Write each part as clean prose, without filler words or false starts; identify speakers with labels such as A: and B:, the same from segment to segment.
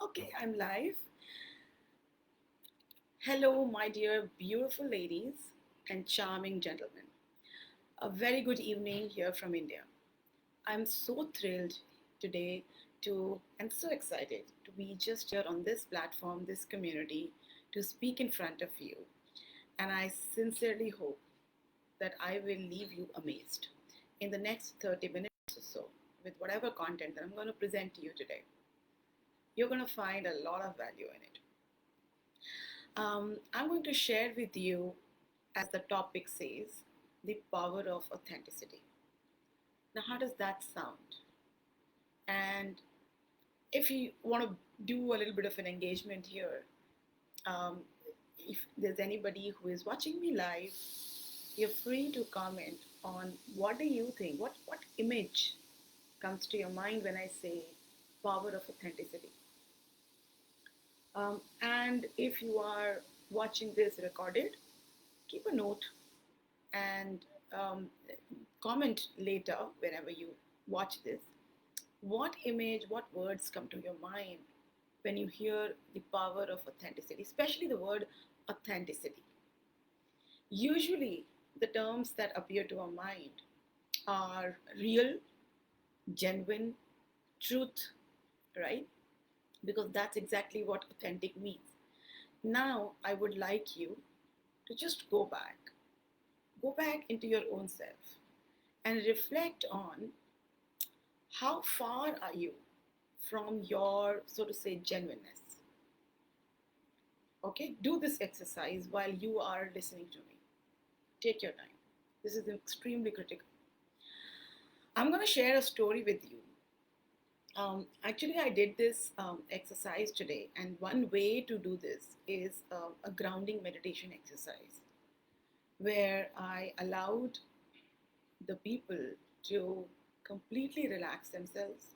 A: Okay, I'm live. Hello, my dear beautiful ladies and charming gentlemen. A very good evening here from India. I'm so thrilled today and so excited to be just here on this platform, this community, to speak in front of you. And I sincerely hope that I will leave you amazed in the next 30 minutes or so with whatever content that I'm going to present to you today. You're going to find a lot of value in it. I'm going to share with you, as the topic says, the power of authenticity. Now, how does that sound? And if you want to do a little bit of an engagement here, um, if there's anybody who is watching me live, you're free to comment on what do you think, what image comes to your mind when I say power of authenticity. And if you are watching this recorded, keep a note and comment later whenever you watch this. What image, what words come to your mind when you hear the power of authenticity, especially the word authenticity? Usually, the terms that appear to our mind are real, genuine, truth, right? Because that's exactly what authentic means. Now, I would like you to just go back into your own self and reflect on how far are you from your, so to say, genuineness. Okay, do this exercise while you are listening to me. Take your time. This is extremely critical. I'm going to share a story with you. Actually, I did this exercise today, and one way to do this is a grounding meditation exercise where I allowed the people to completely relax themselves.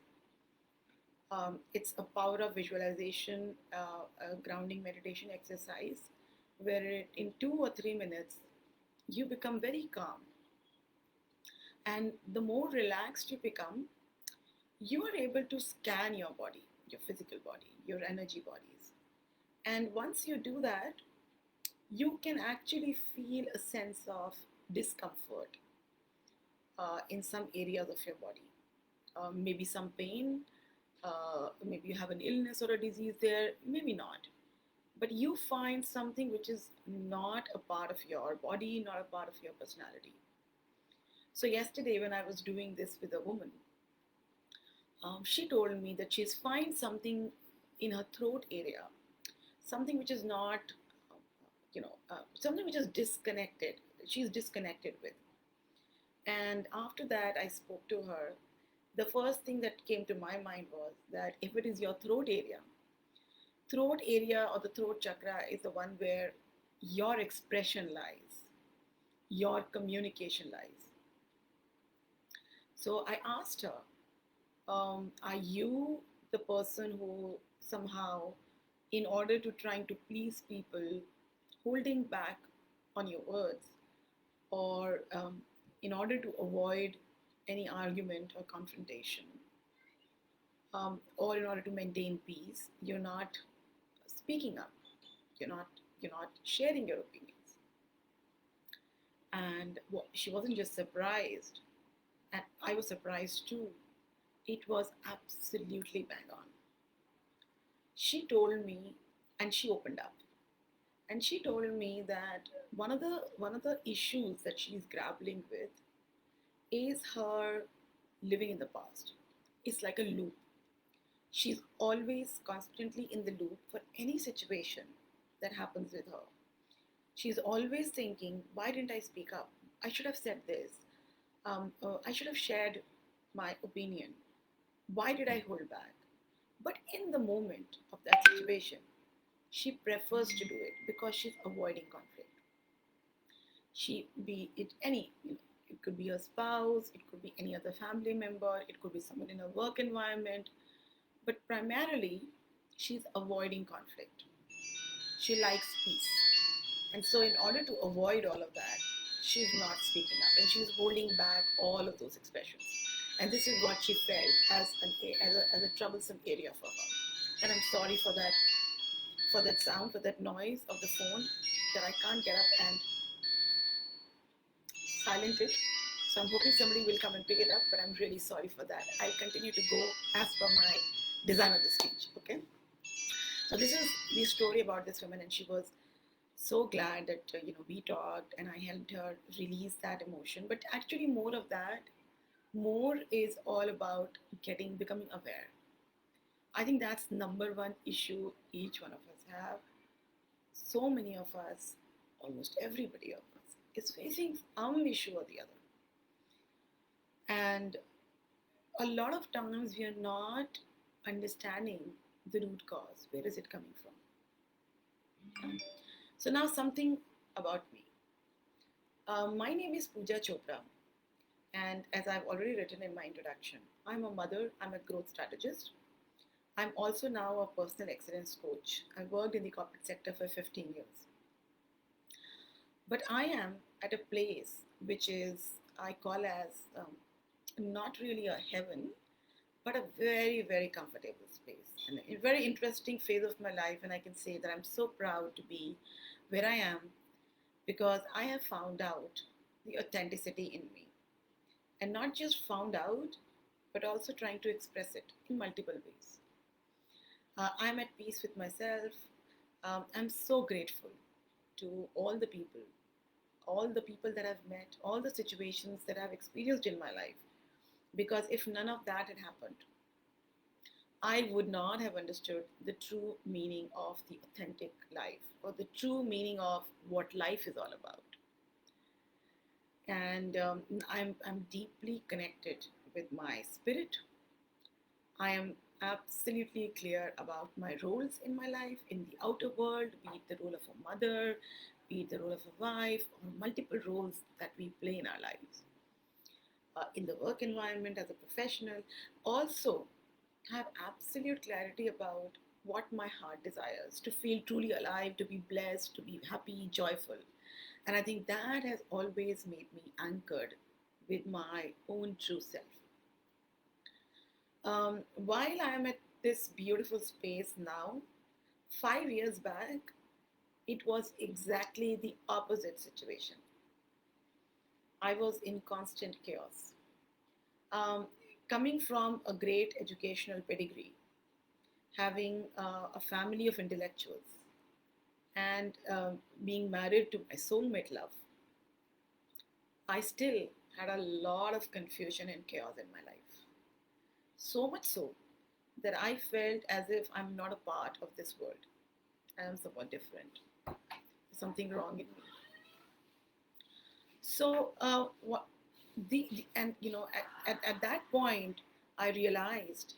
A: It's a power of visualization, a grounding meditation exercise where in 2 or 3 minutes you become very calm. And the more relaxed you become, you are able to scan your body, your physical body, your energy bodies. And once you do that, you can actually feel a sense of discomfort in some areas of your body. Maybe some pain, maybe you have an illness or a disease there, maybe not. But you find something which is not a part of your body, not a part of your personality. So, yesterday, when I was doing this with a woman, she told me that she's find something in her throat area, something which is not, something which is disconnected, she's disconnected with. And after that, I spoke to her. The first thing that came to my mind was that if it is your throat area or the throat chakra is the one where your expression lies, your communication lies. So I asked her, are you the person who somehow, in order to trying to please people, holding back on your words, or in order to avoid any argument or confrontation, or in order to maintain peace, you're not speaking up, you're not sharing your opinions? And she wasn't just surprised, and I was surprised too. It was absolutely bang on. She told me, and she opened up, and she told me that one of the issues that she's grappling with is her living in the past. It's like a loop. She's always constantly in the loop for any situation that happens with her. She's always thinking, why didn't I speak up? I should have said this. I should have shared my opinion. Why did I hold back? But in the moment of that situation, she prefers to do it because she's avoiding conflict. She be it any, it could be her spouse, it could be any other family member, it could be someone in a work environment, but primarily she's avoiding conflict. She likes peace. And so, in order to avoid all of that, she's not speaking up and she's holding back all of those expressions. And this is what she felt as a troublesome area for her. And I'm sorry for that sound, for that noise of the phone that I can't get up and silent it. So I'm hoping somebody will come and pick it up, but I'm really sorry for that. I'll continue to go as per my design of the speech. Okay. So this is the story about this woman, and she was so glad that we talked, and I helped her release that emotion. But actually, more of that, more is all about becoming aware. I think that's number one issue each one of us have. So many of us, almost everybody of us, is facing some issue or the other. And a lot of times we are not understanding the root cause. Where is it coming from? So now something about me. My name is Pooja Chopra, and as I've already written in my introduction, I'm a mother, I'm a growth strategist. I'm also now a personal excellence coach. I worked in the corporate sector for 15 years. But I am at a place which is, I call as not really a heaven, but a very, very comfortable space. And a very interesting phase of my life, and I can say that I'm so proud to be where I am because I have found out the authenticity in me. And not just found out, but also trying to express it in multiple ways. I'm at peace with myself. I'm so grateful to all the people that I've met, all the situations that I've experienced in my life. Because if none of that had happened, I would not have understood the true meaning of the authentic life or the true meaning of what life is all about. And I'm deeply connected with my spirit. I am absolutely clear about my roles in my life, in the outer world, be it the role of a mother, be it the role of a wife, or multiple roles that we play in our lives. In the work environment as a professional, also have absolute clarity about what my heart desires to feel truly alive, to be blessed, to be happy, joyful. And I think that has always made me anchored with my own true self. While I am at this beautiful space now, 5 years back, it was exactly the opposite situation. I was in constant chaos. Coming from a great educational pedigree, having a family of intellectuals, and being married to my soulmate love, I still had a lot of confusion and chaos in my life. So much so that I felt as if I'm not a part of this world. I am somewhat different. There's something wrong in me. So, what and at that point, I realized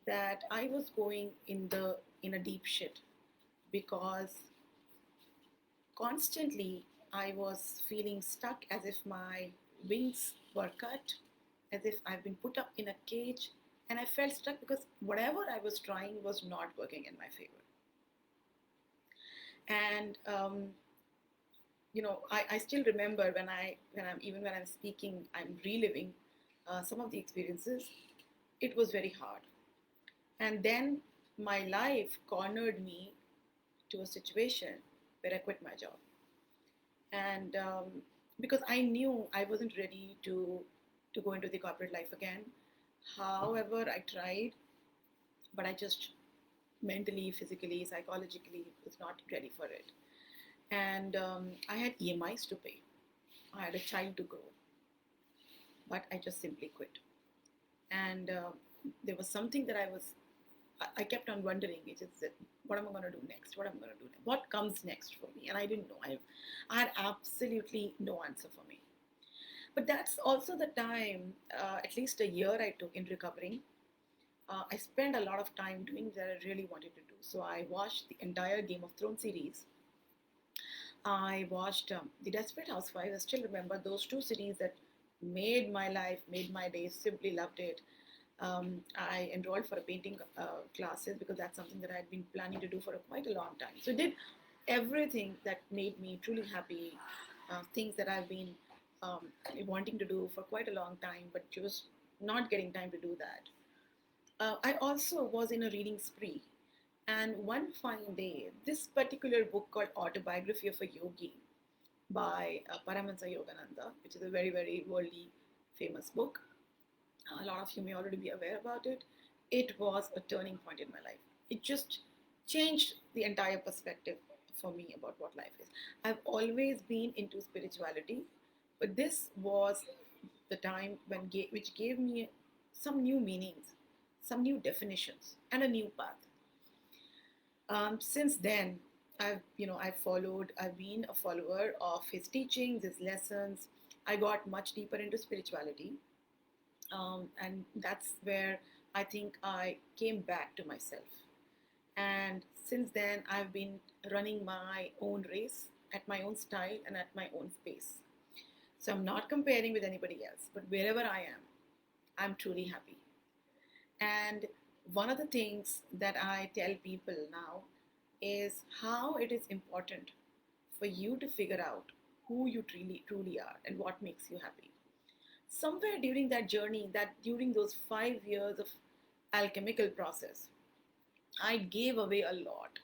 A: that I was going in a deep shit because constantly I was feeling stuck as if my wings were cut, as if I've been put up in a cage, and I felt stuck because whatever I was trying was not working in my favor. And I still remember when I'm speaking, I'm reliving some of the experiences. It was very hard, and then my life cornered me to a situation where I quit my job, and because I knew I wasn't ready to go into the corporate life again. However, I tried, but I just mentally, physically, psychologically was not ready for it. And I had EMIs to pay. I had a child to grow, but I just simply quit. And there was something that I kept on wondering. It is that, what am I going to do next? What am I going to do next? What comes next for me? And I didn't know. I had absolutely no answer for me. But that's also the time, at least a year I took in recovering. I spent a lot of time doing that I really wanted to do. So I watched the entire Game of Thrones series. I watched The Desperate Housewives. I still remember those two series that made my life, made my days, simply loved it. I enrolled for a painting classes because that's something that I had been planning to do for quite a long time. So I did everything that made me truly happy, things that I've been wanting to do for quite a long time, but just not getting time to do that. I also was in a reading spree. And one fine day, this particular book called Autobiography of a Yogi by Paramahansa Yogananda, which is a very, very worldly famous book. A lot of you may already be aware about it. It was a turning point in my life. It just changed the entire perspective for me about what life is. I've always been into spirituality, but this was the time which gave me some new meanings, some new definitions, and a new path. Since then, I've been a follower of his teachings, his lessons. I got much deeper into spirituality, and that's where I think I came back to myself. And since then, I've been running my own race at my own style and at my own pace. So I'm not comparing with anybody else, but wherever I am, I'm truly happy. And one of the things that I tell people now is how it is important for you to figure out who you truly are and what makes you happy. Somewhere during that journey, that during those 5 years of alchemical process, I gave away a lot.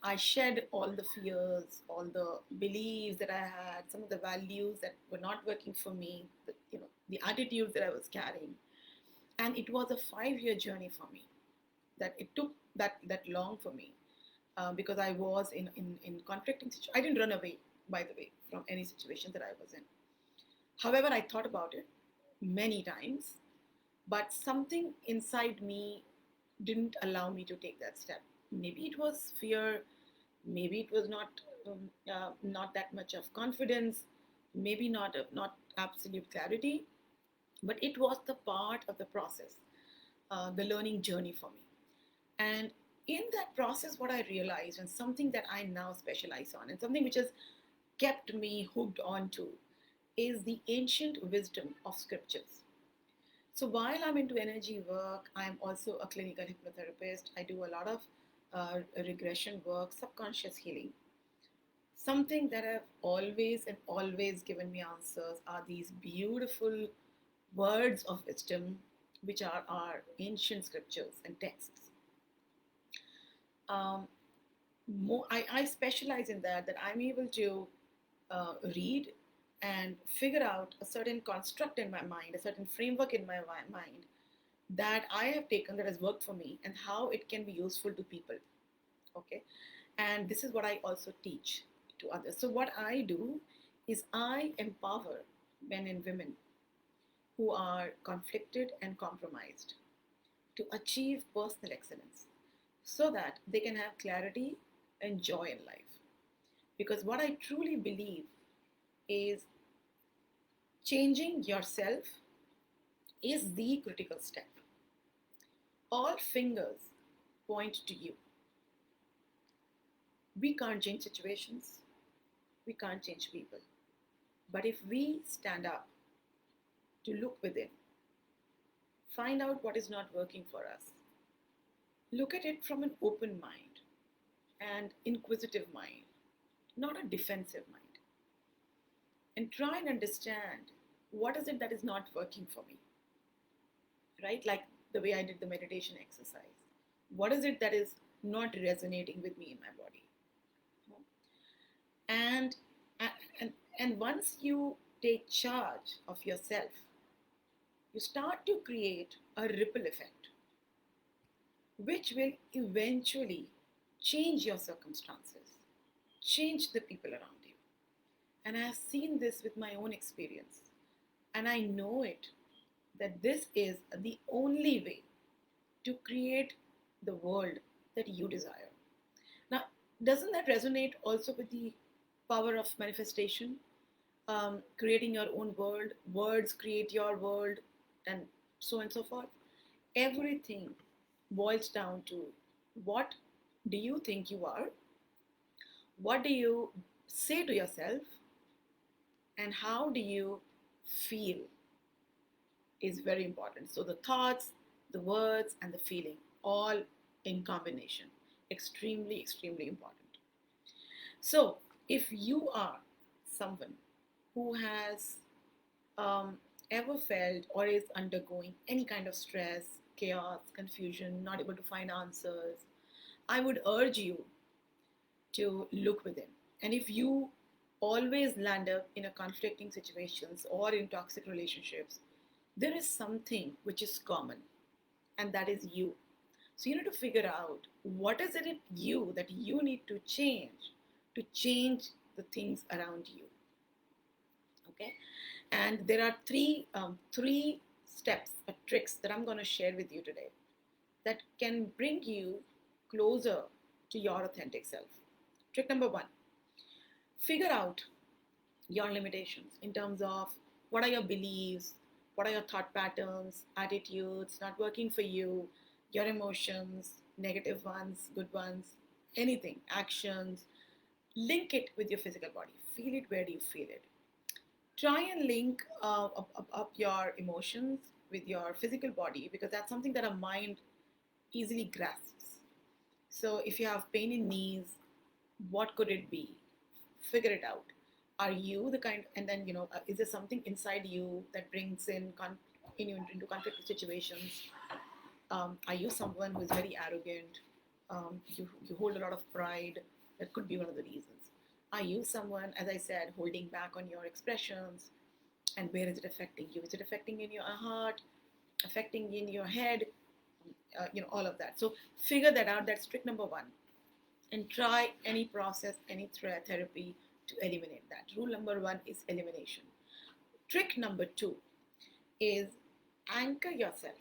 A: I shed all the fears, all the beliefs that I had, some of the values that were not working for me, the attitudes that I was carrying. And it was a 5 year journey for me. That it took that long for me, because I was in conflicting situations. I didn't run away, by the way, from any situation that I was in. However, I thought about it many times, but something inside me didn't allow me to take that step. Maybe it was fear, maybe it was not that much of confidence, maybe not absolute clarity, but it was the part of the process, the learning journey for me. And in that process, what I realized, and something that I now specialize on, and something which has kept me hooked on to, is the ancient wisdom of scriptures. So while I'm into energy work, I'm also a clinical hypnotherapist. I do a lot of regression work, subconscious healing. Something that have always and always given me answers are these beautiful words of wisdom, which are our ancient scriptures and texts. Um, I specialize in that I'm able to read and figure out a certain construct in my mind, a certain framework in my mind that I have taken that has worked for me and how it can be useful to people. Okay. And this is what I also teach to others. So, what I do is I empower men and women who are conflicted and compromised to achieve personal excellence so that they can have clarity and joy in life. Because what I truly believe is changing yourself is the critical step. All fingers point to you. We can't change situations, we can't change people. But if we stand up to look within, find out what is not working for us, look at it from an open mind and inquisitive mind, not a defensive mind, and try and understand what is it that is not working for me, right? Like the way I did the meditation exercise. What is it that is not resonating with me in my body? And, and once you take charge of yourself, you start to create a ripple effect, which will eventually change your circumstances, change the people around you. And I have seen this with my own experience. And I know it that this is the only way to create the world that you desire. Now, doesn't that resonate also with the power of manifestation? Creating your own world, words create your world, and so on and so forth. Everything boils down to what do you think you are? What do you say to yourself? And how do you feel is very important. So the thoughts, the words, and the feeling all in combination. Extremely, extremely important. So if you are someone who has ever felt or is undergoing any kind of stress, chaos, confusion, not able to find answers, I would urge you to look within. And if you always land up in a conflicting situations or in toxic relationships, there is something which is common, and that is you. So you need to figure out what is it in you that you need to change the things around you. Okay, and there are three steps or tricks that I'm going to share with you today that can bring you closer to your authentic self. Trick number one: figure out your limitations in terms of what are your beliefs, what are your thought patterns, attitudes not working for you, your emotions, negative ones, good ones, anything, actions. Link it with your physical body. Feel it where do you feel it. Try and link up your emotions with your physical body, because that's something that our mind easily grasps. So if you have pain in knees, what could it be? Figure it out. Are you the kind, and then is there something inside you that brings into conflict situations? Are you someone who is very arrogant? You hold a lot of pride. That could be one of the reasons. Are you someone, as I said, holding back on your expressions? And where is it affecting you? Is it affecting in your heart, affecting in your head? All of that. So figure that out. That's trick number one. And try any process, any therapy to eliminate that. Rule number one is elimination. Trick number two is anchor yourself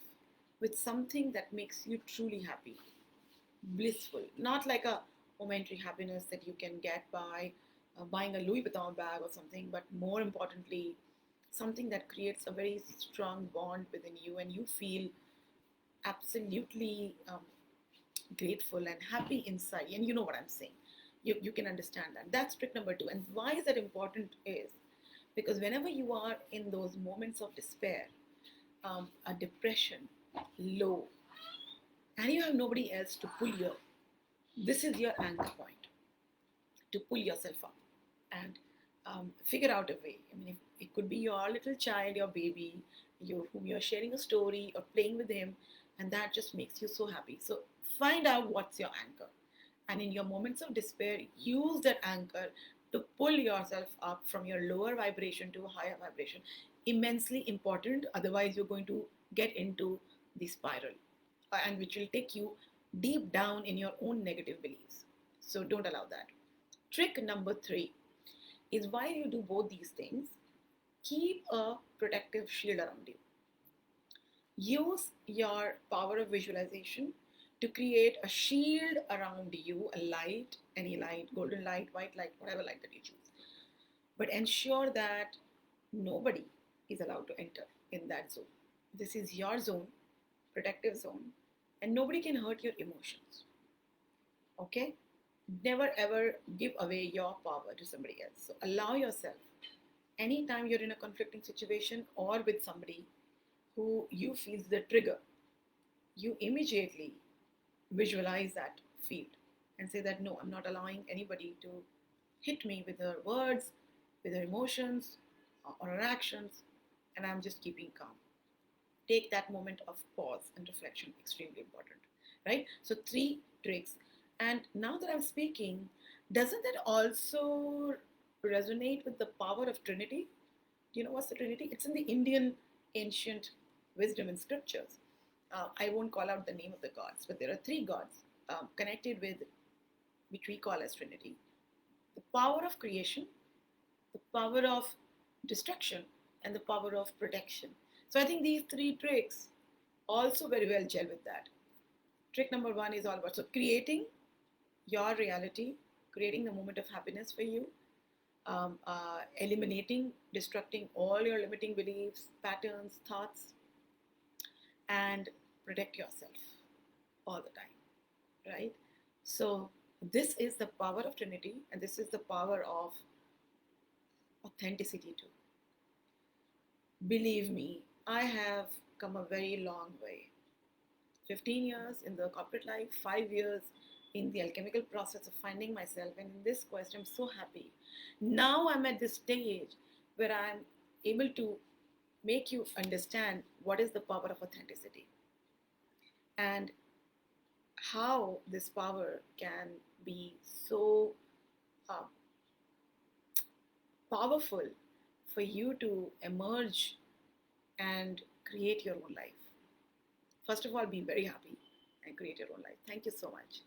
A: with something that makes you truly happy, blissful, not like a momentary happiness that you can get by buying a Louis Vuitton bag or something, but more importantly, something that creates a very strong bond within you and you feel absolutely grateful and happy inside. And you know what I'm saying. You can understand that. That's trick number two. And why is that important is because whenever you are in those moments of despair, a depression, low, and you have nobody else to pull you, this is your anchor point to pull yourself up and figure out a way. I mean, it could be your little child, your baby, whom you're sharing a story or playing with him, and that just makes you so happy. So find out what's your anchor. And in your moments of despair, use that anchor to pull yourself up from your lower vibration to a higher vibration. Immensely important, otherwise, you're going to get into the spiral, and which will take you deep down in your own negative beliefs. So don't allow that. Trick number three is while you do both these things, keep a protective shield around you. Use your power of visualization to create a shield around you, a light, any light, golden light, white light, whatever light that you choose. But ensure that nobody is allowed to enter in that zone. This is your zone, protective zone, and nobody can hurt your emotions. Okay? Never ever give away your power to somebody else. So allow yourself, anytime you're in a conflicting situation or with somebody who you feel is the trigger, you immediately visualize that field and say that no, I'm not allowing anybody to hit me with their words, with their emotions or their actions, and I'm just keeping calm. Take that moment of pause and reflection, extremely important, right? So three tricks. And now that I'm speaking, doesn't that also resonate with the power of Trinity? Do you know what's the Trinity? It's in the Indian ancient wisdom and scriptures. I won't call out the name of the gods, but there are three gods connected with which we call as Trinity. The power of creation, the power of destruction, and the power of protection. So I think these three tricks also very well gel with that. Trick number one is all about creating your reality, creating the moment of happiness for you, eliminating, destructing all your limiting beliefs, patterns, thoughts, and protect yourself all the time, right? So this is the power of Trinity, and this is the power of authenticity too. Believe me, I have come a very long way. 15 years in the corporate life, 5 years in the alchemical process of finding myself, and in this quest, I'm so happy. Now I'm at this stage where I'm able to make you understand what is the power of authenticity. and how this power can be so uh, powerful for you to emerge and create your own life. First of all, be very happy and create your own life. Thank you so much.